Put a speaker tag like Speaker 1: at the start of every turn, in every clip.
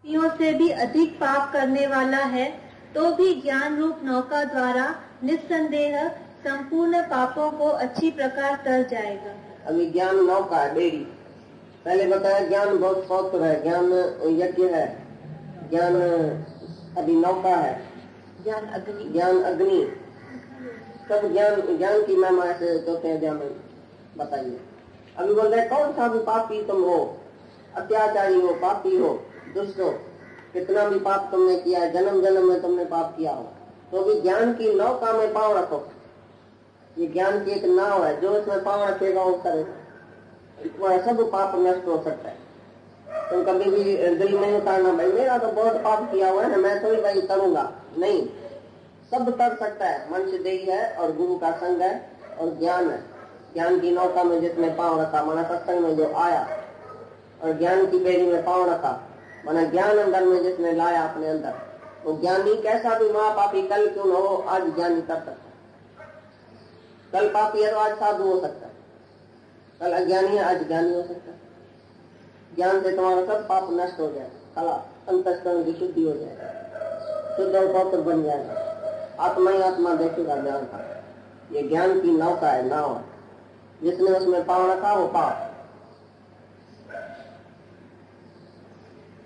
Speaker 1: व्यक्तियों से भी अधिक पाप करने वाला है, तो भी ज्ञान रूप नौका द्वारा निस्संदेह संपूर्ण पापों को अच्छी प्रकार तर जाएगा।
Speaker 2: अभी ज्ञान नौका है, बेड़ी। पहले बताया ज्ञान बहुत पवित्र है, ज्ञान यज्ञ है, ज्ञान अभी नौका है,
Speaker 1: ज्ञान अग्नि,
Speaker 2: ज्ञान अग्नि, सब ज्ञान की महिमा ऐसे चौथे अध्याय में बताइए। अभी बोल रहे कौन सा भी पापी तुम हो, अत्याचारी हो, पापी हो, दुष्ट हो, कितना भी पाप तुमने किया है, जन्म जन्म में तुमने पाप किया हो, तो भी ज्ञान की नौका में पाँव रखो। ये ज्ञान की एक नाव है, जो इसमें पाँव रखेगा वो करेगा, वह सब पाप नष्ट हो सकता है। तुम कभी भी दिल नहीं उतारना भाई मेरा तो बहुत पाप किया हुआ है, मैं थोड़ी भाई करूंगा, नहीं, सब कर सकता है। मनुष्य देही है और गुरु का संग है और ज्ञान है। ज्ञान की नौका में जिसमें पाँव रखा, माना सत्संग में जो आया, और ज्ञान की बेड़ी में पाँव रखा, माना ज्ञान अंदर में जिसने लाया अपने अंदर, तो ज्ञानी कैसा भी महापापी कल क्यों न हो, आज ज्ञानी कर सकता है। कल पापी है तो आज साधु हो सकता है, कल अज्ञानी है आज ज्ञानी हो सकता है। ज्ञान से तुम्हारा सब पाप नष्ट हो जाए, कला अंतःकरण की शुद्धि हो जाए, शुद्ध और पवित्र बन जाएगा, आत्मा ही आत्मा देखेगा ज्ञान का। ये ज्ञान की नौका है, नाव है, जिसने उसमें पाँव रखा वो पाप।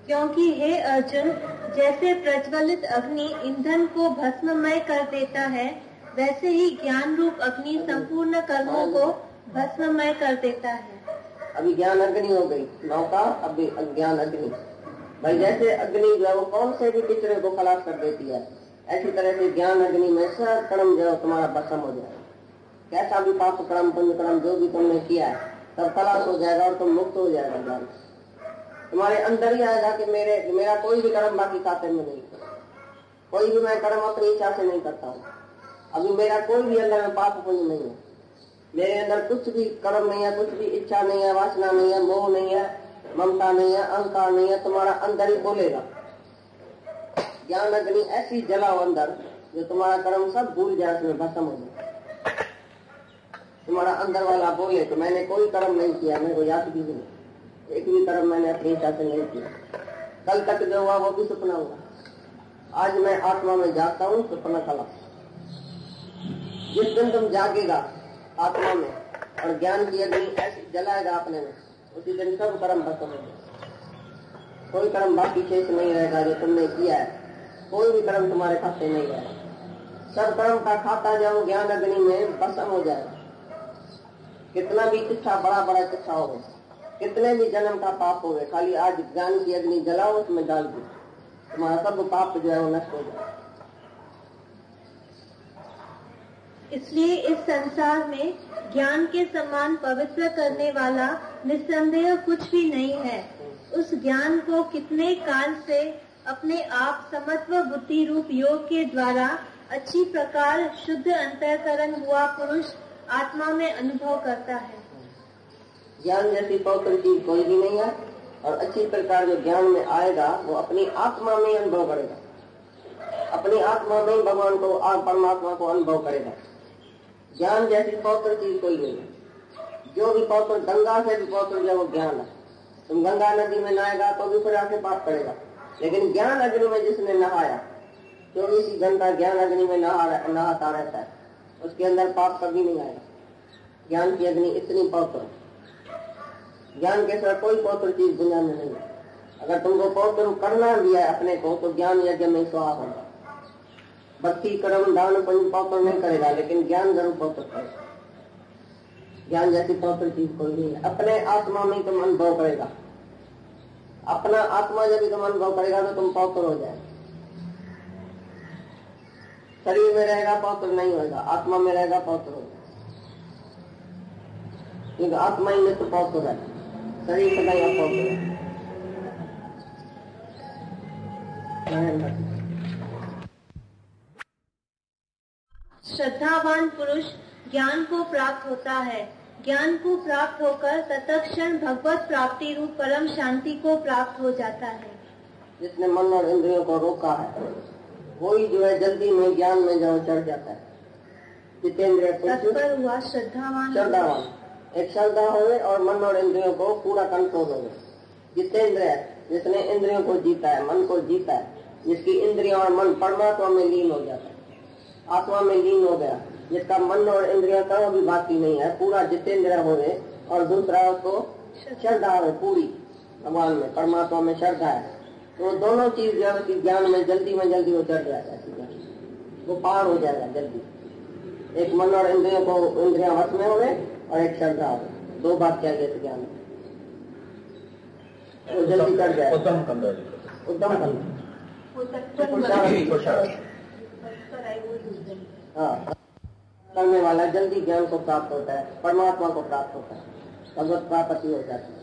Speaker 1: क्योंकि हे अर्जुन, जैसे प्रज्वलित अग्नि ईंधन को भस्ममय कर देता है, वैसे ही ज्ञान रूप अग्नि संपूर्ण कर्मों को भस्ममय कर देता है।
Speaker 2: अभी ज्ञान अग्नि हो गई नौका, अभी ज्ञान अग्नि। भाई जैसे अग्नि जो है वो कौन से भी किचरे को खलास कर देती है, ऐसी तरह से ज्ञान अग्नि में सब कर्म जो है तुम्हारा भस्म हो जाएगा। कैसा भी पाप कर्म पुण्य कर्म जो भी तुमने किया है सब खलास हो जाएगा और तुम मुक्त हो जाएगा। ज्ञान तुम्हारे अंदर ही आएगा कि मेरा कोई भी कर्म बाकी खाते में नहीं, कोई भी मैं कर्म अपनी इच्छा से नहीं करता हूँ। अभी मेरा कोई भी अंदर में पाप पुण्य नहीं है, मेरे अंदर कुछ भी कर्म नहीं है, कुछ भी इच्छा नहीं है, वासना नहीं है, मोह नहीं है, ममता नहीं है, अहंकार नहीं है, तुम्हारा अंदर ही बोलेगा। ज्ञान अग्नि ऐसी जलाओ अंदर जो तुम्हारा कर्म सब भूल जाए, उसमें भस्म हो जाए। तुम्हारा अंदर वाला बोले तो मैंने कोई कर्म नहीं किया, मेरे को याद भी नहीं, एक भी कर्म मैंने अपनी इच्छा से नहीं किया, कल तक जो हुआ वो भी सपना हुआ, आज मैं आत्मा में जागता हूँ, सपना कला। जिस दिन तुम जागेगा आत्मा में और ज्ञान की अग्नि ऐसी जलाएगा अपने में, उसी दिन सब कर्म भस्म हो जाएगा। कोई कर्म बाकी शेष नहीं रहेगा जो तुमने किया है, कोई भी कर्म तुम्हारे खाते नहीं रहेगा, सब कर्म का खाता जाओ ज्ञान अग्नि में भस्म हो जाएगा। कितना भी किच्छा, बड़ा बड़ा किच्छा हो गया, कितने भी जन्म का पाप हो गए, खाली आज ज्ञान की अग्नि जलाओ, उसमें डाल दो, तुम्हारा सब पाप जो है वो नष्ट हो जाए।
Speaker 1: इसलिए इस संसार में ज्ञान के समान पवित्र करने वाला निस्संदेह कुछ भी नहीं है। उस ज्ञान को कितने काल से अपने आप समत्व बुद्धि रूप योग के द्वारा अच्छी प्रकार शुद्ध अंतःकरण हुआ पुरुष आत्मा में अनुभव करता है।
Speaker 2: ज्ञान जैसी पवित्र चीज कोई भी नहीं है, और अच्छी प्रकार जो ज्ञान में आएगा वो अपनी आत्मा में अनुभव करेगा, अपनी आत्मा में भगवान को और परमात्मा को अनुभव करेगा। ज्ञान जैसी पवित्र चीज कोई नहीं है। जो भी पवित्र, गंगा से भी पवित्र जो वो ज्ञान है। तुम गंगा नदी में नहाएगा तो भी फिर आके पाप करेगा, लेकिन ज्ञान अग्नि में जिसने नहाया, 24 घंटा ज्ञान अग्नि में नहाता रहता है, उसके अंदर पाप कभी नहीं आएगा। ज्ञान की अग्नि इतनी पवित्र, ज्ञान के साथ कोई पवित्र चीज दुनिया में नहीं है। अगर तुमको पवित्र करना भी है अपने को, तो ज्ञान यज्ञ में स्वाहा होगा। भक्ति कर्म दान पवित्र नहीं करेगा, लेकिन ज्ञान जरूर पवित्र करेगा। ज्ञान जैसी पवित्र चीज कोई नहीं है। अपने आत्मा में तुम अनुभव करेगा, अपना आत्मा जब तुम अनुभव करेगा तो तुम पवित्र हो जाएगा। शरीर में रहेगा पवित्र नहीं होगा, आत्मा में रहेगा पवित्र होगा, क्योंकि आत्मा ही में तो पवित्र है, शरीर सदा ही अपवित्र है।
Speaker 1: श्रद्धावान पुरुष ज्ञान को प्राप्त होता है। ज्ञान को प्राप्त होकर तत्क्षण भगवत प्राप्ति रूप परम शांति को प्राप्त हो जाता है।
Speaker 2: जिसने मन और इंद्रियों को रोका है वही जो है जल्दी में ज्ञान में जो चढ़ जाता है। जितेंद्र
Speaker 1: तत्पर हुआ श्रद्धावान,
Speaker 2: एक श्रद्धा हो और मन और इंद्रियों को पूरा कंट्रोल हो। जितेंद्र जिसने इंद्रियों को जीता है, मन को जीता है, जिसकी इंद्रियां और मन परमात्मा में लीन हो जाता है, आत्मा में लीन हो गया, जिसका मन और इंद्रियां कहीं भी बाकी नहीं है, पूरा जितेंद्र हो गए, और दूसरा उसको श्रद्धा है पूरी भगवान में, परमात्मा में श्रद्धा है, तो दोनों चीज जो है ज्ञान में जल्दी वो चढ़ जाएगा, वो पार हो जाएगा जल्दी। एक मन और इंद्रियां वश में हो गए और एक श्रद्धा हो गई, दो बात चाहिए इस ज्ञान में, वो जल्दी चढ़ जाएगा। उत्तम हाँ, करने वाला जल्दी ज्ञान को प्राप्त होता है, परमात्मा को प्राप्त होता है, भगवत प्राप्ति हो जाती है।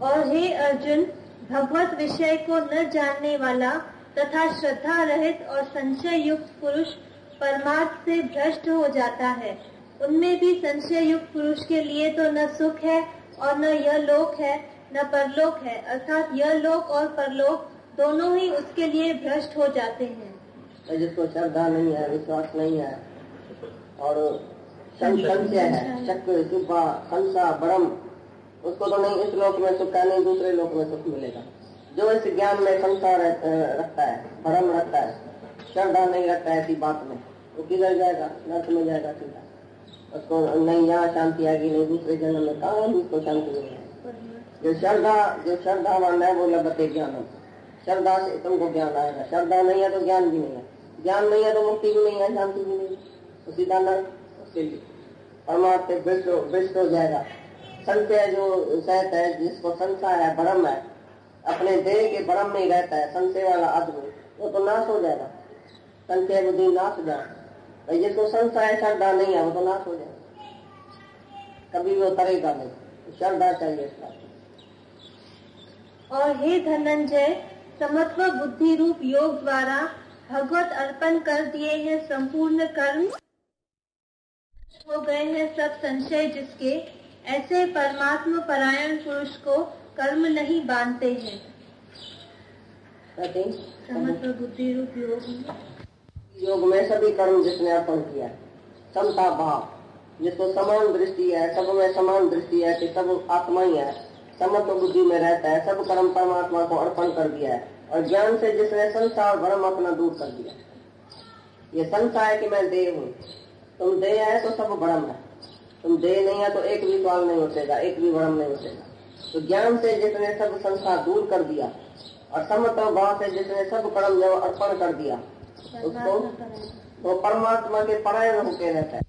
Speaker 1: और हे अर्जुन, भगवत विषय को न जानने वाला तथा श्रद्धा रहित और संशय युक्त पुरुष परमार्थ से भ्रष्ट हो जाता है। उनमें भी संशय युक्त पुरुष के लिए तो न सुख है और न यह लोक है न परलोक है, अर्थात यह लोक और परलोक दोनों ही उसके लिए भ्रष्ट हो जाते हैं।
Speaker 2: जिसको श्रद्धा नहीं है, विश्वास नहीं है और संशय है, शक, शुभा, हंसा, भ्रम, उसको तो नहीं इस लोक में सुख है, नहीं दूसरे लोक में सुख मिलेगा। जो इस ज्ञान में संसार रखता है, भ्रम रखता है, श्रद्धा नहीं रखता है ऐसी बात में, वो किधर जाएगा? नर्क में जाएगा सीधा। उसको नहीं यहाँ शांति आएगी, नहीं दूसरे जन्म में, कहाँ भी उसको शांति नहीं है। जो श्रद्धावान है वो लभते ज्ञान, श्रद्धा से तुमको ज्ञान आएगा। श्रद्धा नहीं है तो ज्ञान भी नहीं है, ज्ञान नहीं है तो मुक्ति भी नहीं है, शांति भी नहीं है, तो सीधा नर्क, उसके लिए परमार्थ से भ्रष्ट हो जाएगा। संशय जो सहत है, जिसको संशय है, भ्रम है, अपने देह के भ्रम में ही रहता है, संशय वाला आदमी, वो तो नाश हो जाएगा, संशय बुद्धि नाश हो जाएगा। जिसको संशय श्रद्धा नहीं है वो तो नाश हो जाएगा, कभी भी वो तरेगा नहीं, श्रद्धा चाहिए इसका।
Speaker 1: और हे धनंजय, समत्व बुद्धि रूप योग द्वारा भगवत अर्पण कर दिए हैं संपूर्ण कर्म, हो गए हैं सब संशय जिसके, ऐसे परमात्मा परायण पुरुष को कर्म नहीं बांधते हैं। समत्व बुद्धि रूप
Speaker 2: योग में सभी कर्म जिसने अर्पण किया, समता भाव, जिसको समान दृष्टि है, सब में समान दृष्टि है कि सब आत्मा ही है, समत्व बुद्धि में रहता है, सब कर्म परमात्मा को अर्पण कर दिया है, और ज्ञान से जिसने संसार भ्रम अपना दूर कर दिया। ये संसार है कि मैं देह हूँ, तुम देह है तो सब भ्रम है, तुम देह नहीं है तो एक भी सवाल नहीं उठेगा, एक भी भ्रम नहीं उठेगा। तो ज्ञान से जिसने सब संसार दूर कर दिया और समत्व भाव से जिसने सब कर्म जब अर्पण कर दिया, उसको वो परमात्मा के परायण होके रहता है।